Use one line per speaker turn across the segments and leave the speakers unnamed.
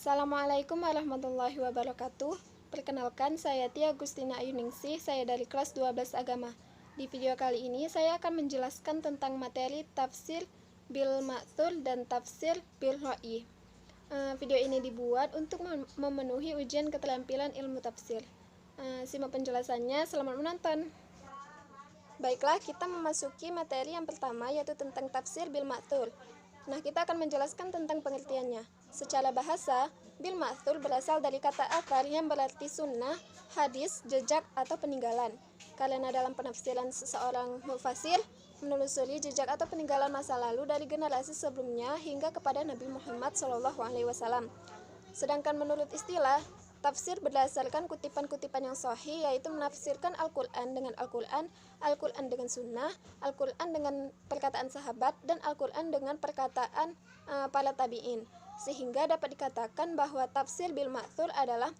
Assalamualaikum warahmatullahi wabarakatuh. Perkenalkan, saya Tia Agustina Ayuningsih, saya dari kelas 12 Agama. Di video kali ini saya akan menjelaskan tentang materi tafsir bil ma'thur dan tafsir bil ra'i. Video ini dibuat untuk memenuhi ujian keterampilan ilmu tafsir. Simak penjelasannya, selamat menonton. Baiklah, kita memasuki materi yang pertama, yaitu tentang tafsir bil ma'thur. Nah, kita akan menjelaskan tentang pengertiannya. Secara bahasa, bil ma'thur berasal dari kata athar yang berarti sunnah, hadis, jejak, atau peninggalan. Karena dalam penafsiran seseorang mufasir menelusuri jejak atau peninggalan masa lalu dari generasi sebelumnya hingga kepada Nabi Muhammad SAW. Sedangkan menurut istilah, tafsir berdasarkan kutipan-kutipan yang sahih, yaitu menafsirkan Al-Quran dengan Al-Quran, Al-Quran dengan sunnah, Al-Quran dengan perkataan sahabat, dan Al-Quran dengan perkataan para tabi'in. Sehingga dapat dikatakan bahwa tafsir bil ma'thur adalah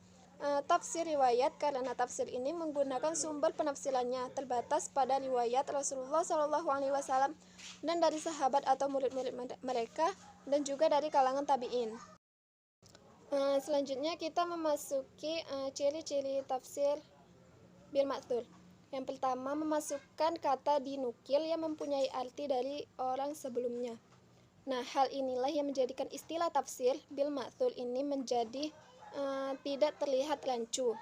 tafsir riwayat, karena tafsir ini menggunakan sumber penafsirannya terbatas pada riwayat Rasulullah SAW dan dari sahabat atau murid-murid mereka, dan juga dari kalangan tabi'in. Selanjutnya kita memasuki ciri-ciri tafsir bil ma'thur. Yang pertama, memasukkan kata dinukil yang mempunyai arti dari orang sebelumnya. Nah, hal inilah yang menjadikan istilah tafsir bil ma'thur ini menjadi tidak terlihat rancu.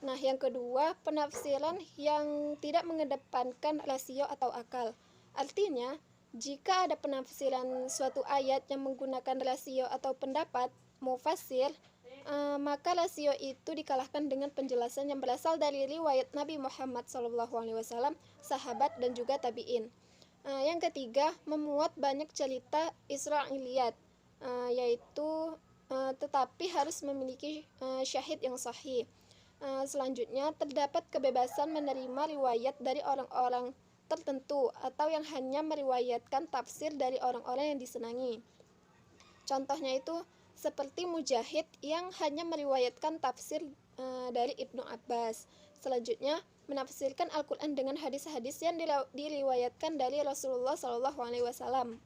Nah, yang kedua, penafsiran yang tidak mengedepankan rasio atau akal. Artinya, jika ada penafsiran suatu ayat yang menggunakan rasio atau pendapat mufasir, maka rasio itu dikalahkan dengan penjelasan yang berasal dari riwayat Nabi Muhammad SAW, sahabat, dan juga tabi'in. Yang ketiga, memuat banyak cerita Israiliyat, yaitu tetapi harus memiliki syahid yang sahih. Selanjutnya, terdapat kebebasan menerima riwayat dari orang-orang tertentu atau yang hanya meriwayatkan tafsir dari orang-orang yang disenangi. Contohnya itu seperti Mujahid yang hanya meriwayatkan tafsir dari Ibnu Abbas. Selanjutnya, menafsirkan Al-Quran dengan hadis-hadis yang diriwayatkan dari Rasulullah SAW.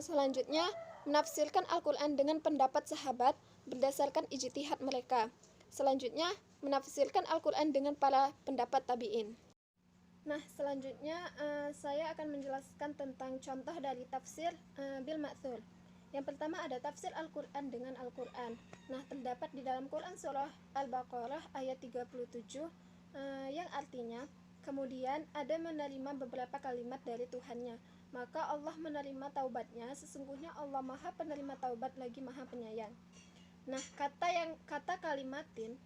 Selanjutnya, menafsirkan Al-Quran dengan pendapat sahabat berdasarkan ijtihad mereka. Selanjutnya, menafsirkan Al-Quran dengan para pendapat tabi'in. Nah, selanjutnya saya akan menjelaskan tentang contoh dari tafsir bil ma'thur. Yang pertama ada tafsir Al-Quran dengan Al-Quran. Nah, terdapat di dalam Quran surah Al-Baqarah ayat 37 yang artinya, kemudian ada menerima beberapa kalimat dari Tuhannya, maka Allah menerima taubatnya, sesungguhnya Allah Maha Penerima Taubat lagi Maha Penyayang. Nah, kata kalimatin,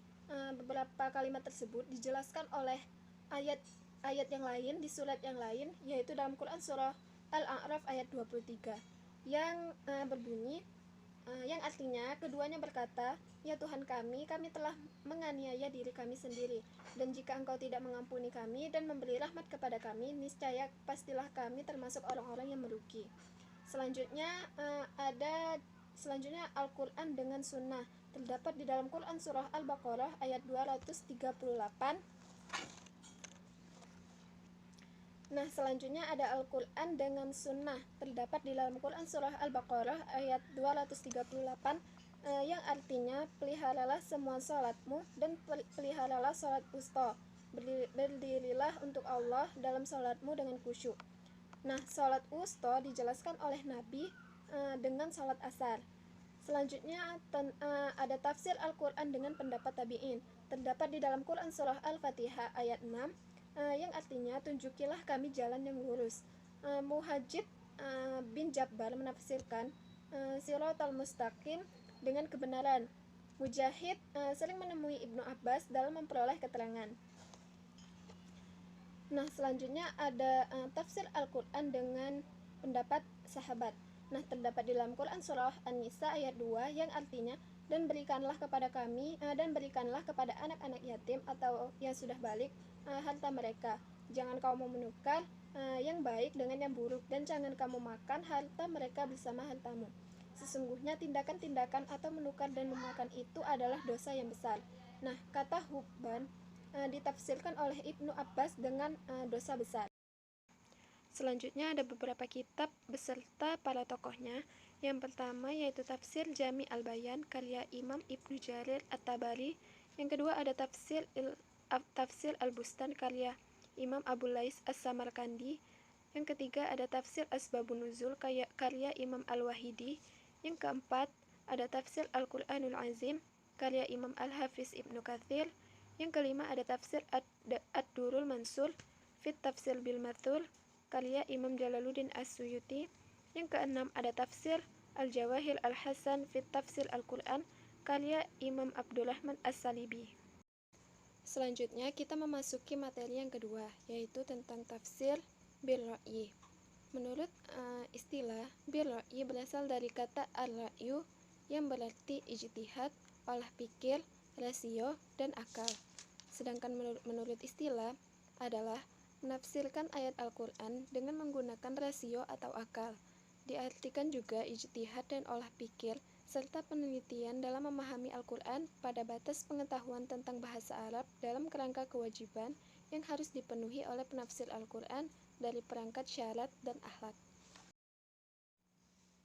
beberapa kalimat tersebut dijelaskan oleh ayat yang lain di surat yang lain, yaitu dalam Quran surah Al-A'raf ayat 23 yang berbunyi yang artinya keduanya berkata, "Ya Tuhan kami telah menganiaya diri kami sendiri, dan jika Engkau tidak mengampuni kami dan memberi rahmat kepada kami, niscaya pastilah kami termasuk orang-orang yang merugi." Selanjutnya Al-Quran dengan sunnah, terdapat di dalam Quran surah Al-Baqarah ayat 238. Nah, selanjutnya ada Al-Quran dengan sunnah, terdapat di dalam Quran surah Al-Baqarah ayat 238 yang artinya, peliharalah semua salatmu dan peliharalah salat wusta, berdirilah untuk Allah dalam salatmu dengan khusyuk. Nah, salat wusta dijelaskan oleh Nabi dengan salat asar. Selanjutnya ada tafsir Al-Quran dengan pendapat tabi'in, terdapat di dalam Quran surah Al-Fatihah ayat 6 yang artinya, tunjukilah kami jalan yang lurus. Muhajib bin Jabbar menafsirkan Siratal Mustaqim dengan kebenaran. Mujahid sering menemui Ibnu Abbas dalam memperoleh keterangan. Nah, selanjutnya ada tafsir Al-Quran dengan pendapat sahabat. Nah, terdapat di dalam Quran surah An-Nisa ayat 2 yang artinya, dan berikanlah kepada kami dan berikanlah kepada anak-anak yatim atau yang sudah balik harta mereka. Jangan kamu menukar yang baik dengan yang buruk, dan jangan kamu makan harta mereka bersama hartamu. Sesungguhnya tindakan-tindakan atau menukar dan memakan itu adalah dosa yang besar. Nah, kata hubban ditafsirkan oleh Ibnu Abbas dengan dosa besar. Selanjutnya ada beberapa kitab beserta para tokohnya. Yang pertama yaitu tafsir Jami' al-Bayan karya Imam Ibnu Jarir at-Tabari. Yang kedua ada tafsir Al-Bustan karya Imam Abu Lais as-Samarkandi. Yang ketiga ada tafsir Asbabun Nuzul karya Imam Al-Wahidi. Yang keempat ada tafsir Al-Qur'anul Azim karya Imam Al-Hafiz Ibnu Katsir. Yang kelima ada tafsir Ad-Durrul Mansur fit Tafsir bil Mathur karya Imam Jalaluddin As-Suyuti. Yang keenam ada tafsir Al-Jawahir Al-Hasan fit Tafsir Al-Quran karya Imam Abdurrahman As-Salibi. Selanjutnya kita memasuki materi yang kedua, yaitu tentang tafsir bil ra'yi. Menurut istilah, bil ra'yi berasal dari kata ar-ra'yu yang berarti ijtihad, olah pikir, rasio, dan akal. Sedangkan menurut istilah adalah menafsirkan ayat Al-Quran dengan menggunakan rasio atau akal. Diartikan juga ijtihad dan olah pikir, serta penelitian dalam memahami Al-Quran pada batas pengetahuan tentang bahasa Arab dalam kerangka kewajiban yang harus dipenuhi oleh penafsir Al-Quran dari perangkat syarat dan akhlak.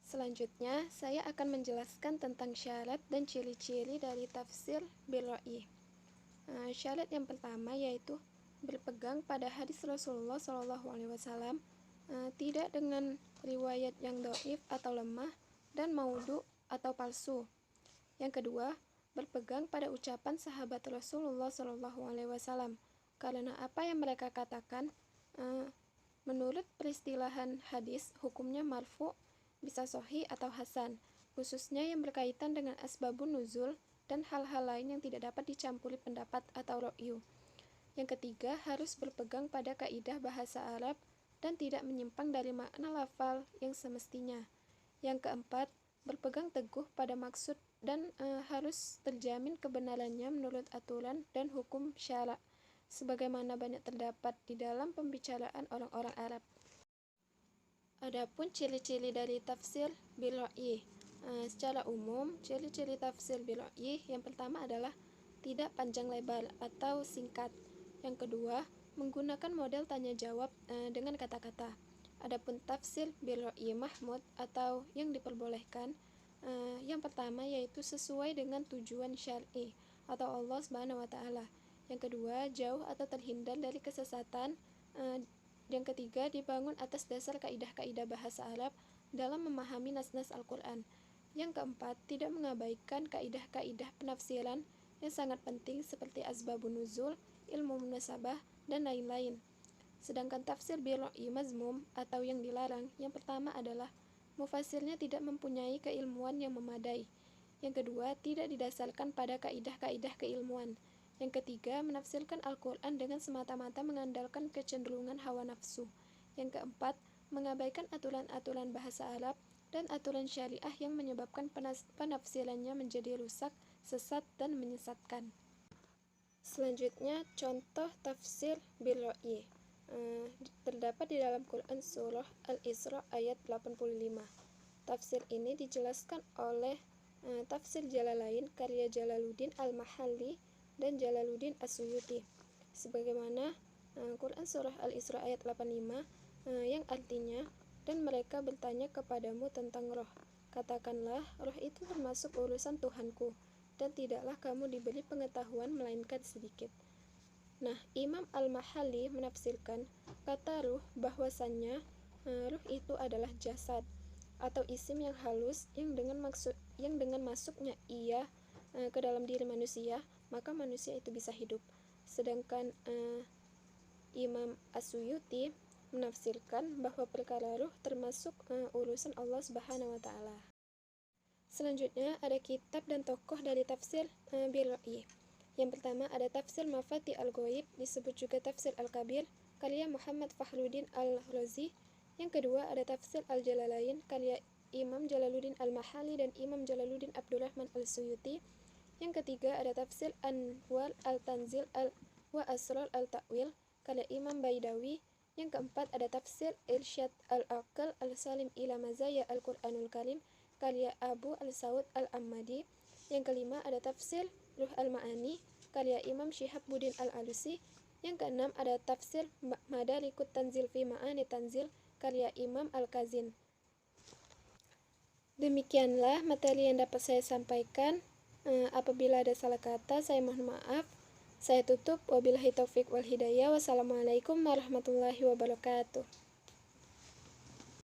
Selanjutnya, saya akan menjelaskan tentang syarat dan ciri-ciri dari tafsir bil ra'yi. Syarat yang pertama yaitu berpegang pada hadis Rasulullah SAW, tidak dengan riwayat yang dhaif atau lemah dan maudhu atau palsu. Yang kedua, berpegang pada ucapan sahabat Rasulullah SAW, karena apa yang mereka katakan menurut peristilahan hadis hukumnya marfu, bisa sahih atau hasan, khususnya yang berkaitan dengan asbabun nuzul dan hal-hal lain yang tidak dapat dicampuri pendapat atau ra'yu. Yang ketiga, harus berpegang pada kaidah bahasa Arab dan tidak menyimpang dari makna lafal yang semestinya. Yang keempat, berpegang teguh pada maksud dan harus terjamin kebenarannya menurut aturan dan hukum syara, sebagaimana banyak terdapat di dalam pembicaraan orang-orang Arab. Adapun ciri-ciri dari tafsir bil ra'yi. Secara umum, ciri-ciri tafsir bil ra'yi yang pertama adalah tidak panjang lebar atau singkat. Yang kedua, menggunakan model tanya jawab dengan kata-kata. Adapun tafsir bil ra'yi mahmud atau yang diperbolehkan, yang pertama yaitu sesuai dengan tujuan syar'i atau Allah Subhanahu wa taala. Yang kedua, jauh atau terhindar dari kesesatan. Yang ketiga, dibangun atas dasar kaidah-kaidah bahasa Arab dalam memahami nas-nas Al-Qur'an. Yang keempat, tidak mengabaikan kaidah-kaidah penafsiran yang sangat penting seperti asbabun nuzul, ilmu munasabah, dan lain-lain. Sedangkan tafsir bil ra'yi mazmum atau yang dilarang, yang pertama adalah mufasirnya tidak mempunyai keilmuan yang memadai. Yang kedua, tidak didasarkan pada kaidah-kaidah keilmuan. Yang ketiga, menafsirkan Al-Quran dengan semata-mata mengandalkan kecenderungan hawa nafsu. Yang keempat, mengabaikan aturan-aturan bahasa Arab dan aturan syariah yang menyebabkan penafsirannya menjadi rusak, sesat, dan menyesatkan. Selanjutnya, contoh tafsir bil ra'yi terdapat di dalam Quran surah Al-Isra ayat 85. Tafsir ini dijelaskan oleh tafsir Jalalain karya Jalaluddin Al-Mahalli dan Jalaluddin As-Suyuti, sebagaimana Quran surah Al-Isra ayat 85 yang artinya, dan mereka bertanya kepadamu tentang roh. Katakanlah, roh itu termasuk urusan Tuhanku, dan tidaklah kamu diberi pengetahuan melainkan sedikit. Nah, Imam Al-Mahalli menafsirkan kata ruh bahwasannya ruh itu adalah jasad atau isim yang halus yang dengan masuknya ia ke dalam diri manusia, maka manusia itu bisa hidup. Sedangkan Imam As-Suyuti menafsirkan bahwa perkara ruh termasuk urusan Allah Subhanahu wa taala. Selanjutnya ada kitab dan tokoh dari tafsir bil ra'yi. Yang pertama ada tafsir Mafati Al-Ghaib, disebut juga tafsir Al-Kabir, karya Muhammad Fakhruddin Al-Razi. Yang kedua ada tafsir Al-Jalalain, karya Imam Jalaluddin Al-Mahalli dan Imam Jalaluddin Abdurrahman Al-Suyuti. Yang ketiga ada tafsir Anwar Al-Tanzil wa Asrar Al-Ta'wil, karya Imam Baidawi. Yang keempat ada tafsir Irsyad Al-Aql Al-Salim ila Mazaya Al-Qur'anul Karim, karya Abu Al-Saud Al-Ammadi. Yang kelima ada tafsir Ruh Al-Ma'ani, karya Imam Syihabuddin Al-Alusi. Yang keenam ada tafsir Madarikut Tanzil fi Ma'ani Tanzil, karya Imam Al-Kazin. Demikianlah materi yang dapat saya sampaikan. Apabila ada salah kata, saya mohon maaf. Saya tutup. Wabillahi taufik wal hidayah. Wassalamualaikum warahmatullahi wabarakatuh.